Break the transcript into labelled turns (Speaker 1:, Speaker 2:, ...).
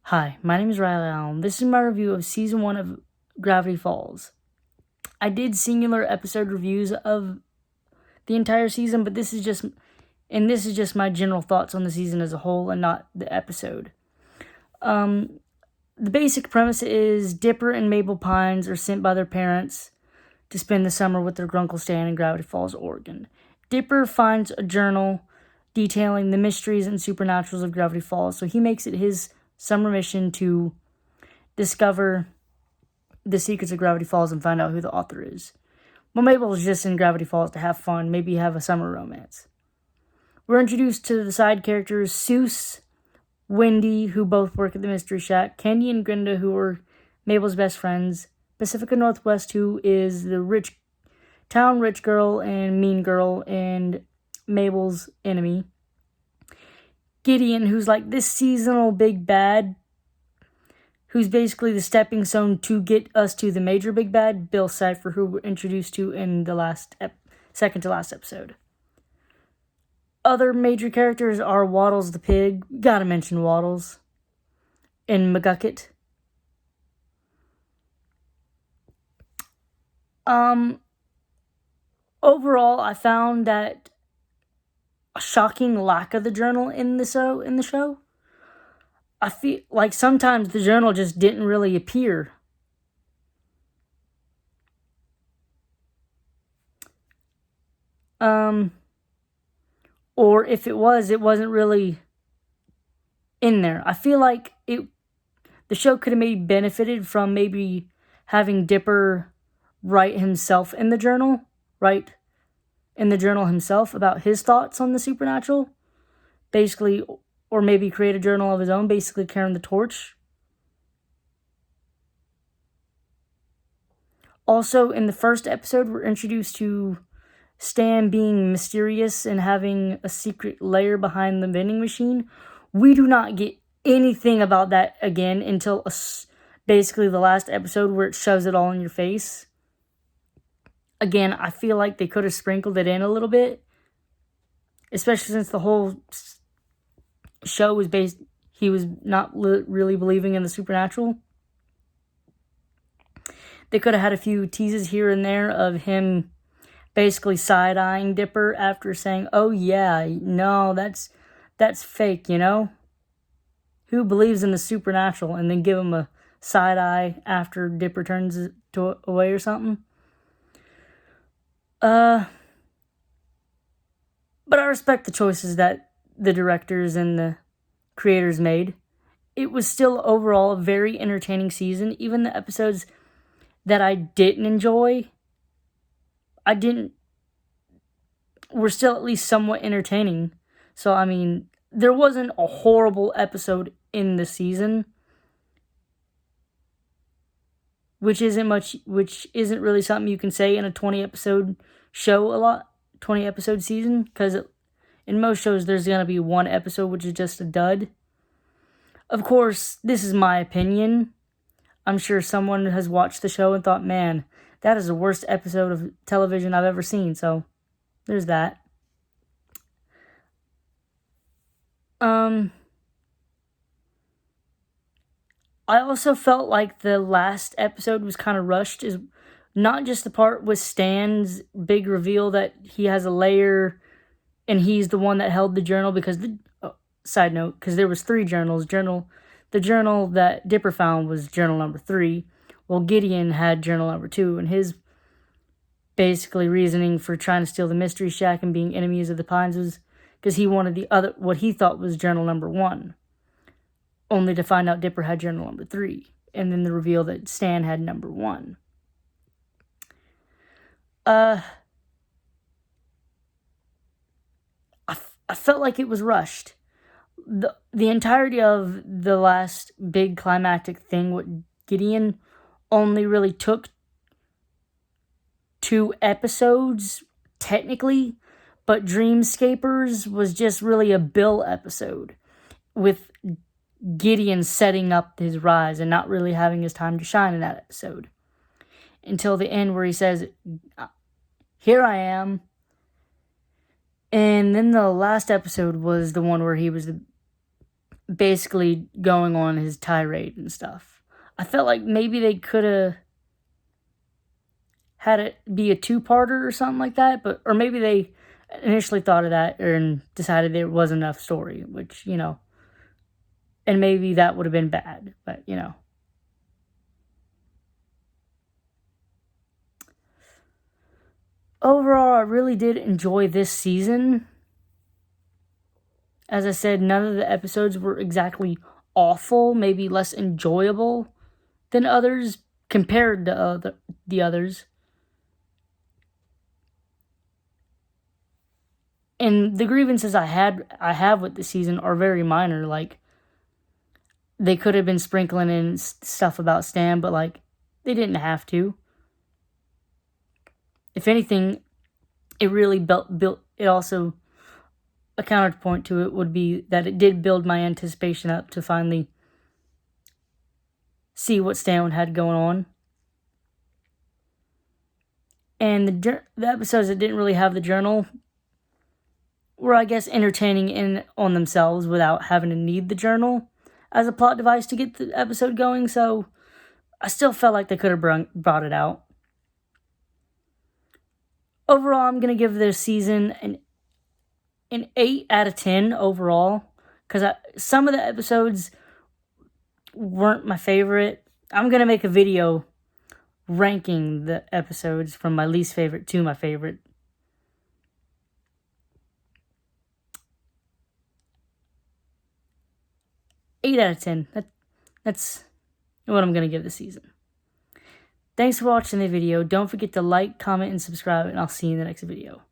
Speaker 1: Hi, my name is Riley Allen. This is my review of Season 1 of Gravity Falls. I did singular episode reviews of the entire season, but this is just my general thoughts on the season as a whole and not the episode. The basic premise is Dipper and Mabel Pines are sent by their parents to spend the summer with their Grunkle Stan in Gravity Falls, Oregon. Dipper finds a journal detailing the mysteries and supernaturals of Gravity Falls, so he makes it his summer mission to discover the secrets of Gravity Falls and find out who the author is. Well, Mabel is just in Gravity Falls to have fun, maybe have a summer romance. We're introduced to the side characters Seuss, Wendy, who both work at the Mystery Shack, Candy and Grinda, who are Mabel's best friends, Pacifica Northwest, who is the rich girl and mean girl and Mabel's enemy, Gideon, who's like this seasonal big bad, who's basically the stepping stone to get us to the major big bad, Bill Cipher, who we're introduced to in the second to last episode. Other major characters are Waddles the pig, gotta mention Waddles, and McGucket. Overall, I found that a shocking lack of the journal in the show. I feel like sometimes the journal just didn't really appear. Or if it wasn't really in there. I feel like the show could have maybe benefited from maybe having Dipper write himself in the journal, himself about his thoughts on the supernatural, basically, or maybe create a journal of his own, basically carrying the torch. Also, in the first episode, we're introduced to Stan being mysterious and having a secret lair behind the vending machine. We do not get anything about that again until basically the last episode, where it shoves it all in your face. Again, I feel like they could have sprinkled it in a little bit, especially since the whole show was based, he was not really believing in the supernatural. They could have had a few teases here and there of him basically side-eyeing Dipper after saying, "Oh yeah, no, that's fake, you know? Who believes in the supernatural?" And then give him a side-eye after Dipper turns away or something. But I respect the choices that the directors and the creators made. It was still overall a very entertaining season. Even the episodes that I didn't enjoy, were still at least somewhat entertaining. So, I mean, there wasn't a horrible episode in the season, which isn't really something you can say in a 20 episode show 20 episode season, because in most shows there's going to be one episode which is just a dud. Of course, this is my opinion. I'm sure someone has watched the show and thought, "Man, that is the worst episode of television I've ever seen." So, there's that. I also felt like the last episode was kind of rushed. Is not just the part with Stan's big reveal that he has a lair and he's the one that held the journal, because side note, because there was 3 journals. The journal that Dipper found was journal number 3. Well, Gideon had journal number 2, and his basically reasoning for trying to steal the Mystery Shack and being enemies of the Pines was because he wanted what he thought was journal number 1, only to find out Dipper had journal number 3, and then the reveal that Stan had number 1. I felt like it was rushed. The entirety of the last big climactic thing with Gideon only really took 2 episodes, technically, but Dreamscapers was just really a Bill episode, with Gideon setting up his rise and not really having his time to shine in that episode. Until the end, where he says, "Here I am." And then the last episode was the one where he was basically going on his tirade and stuff. I felt like maybe they could have had it be a two-parter or something like that, or maybe they initially thought of that and decided there wasn't enough story, which, and maybe that would have been bad, but, Overall, I really did enjoy this season. As I said, none of the episodes were exactly awful, maybe less enjoyable than others compared to the others. And the grievances I have with the season are very minor. Like, they could have been sprinkling in stuff about Stan, but like, they didn't have to. If anything, it really built. It also, a counterpoint to it would be that it did build my anticipation up to finally see what Stan had going on. And the episodes that didn't really have the journal were, I guess, entertaining in on themselves without having to need the journal as a plot device to get the episode going. So I still felt like they could have brought it out. Overall, I'm going to give this season an 8 out of 10 overall, because some of the episodes weren't my favorite. I'm going to make a video ranking the episodes from my least favorite to my favorite. Eight out of 10. That's what I'm going to give the season. Thanks for watching the video. Don't forget to like, comment, and subscribe, and I'll see you in the next video.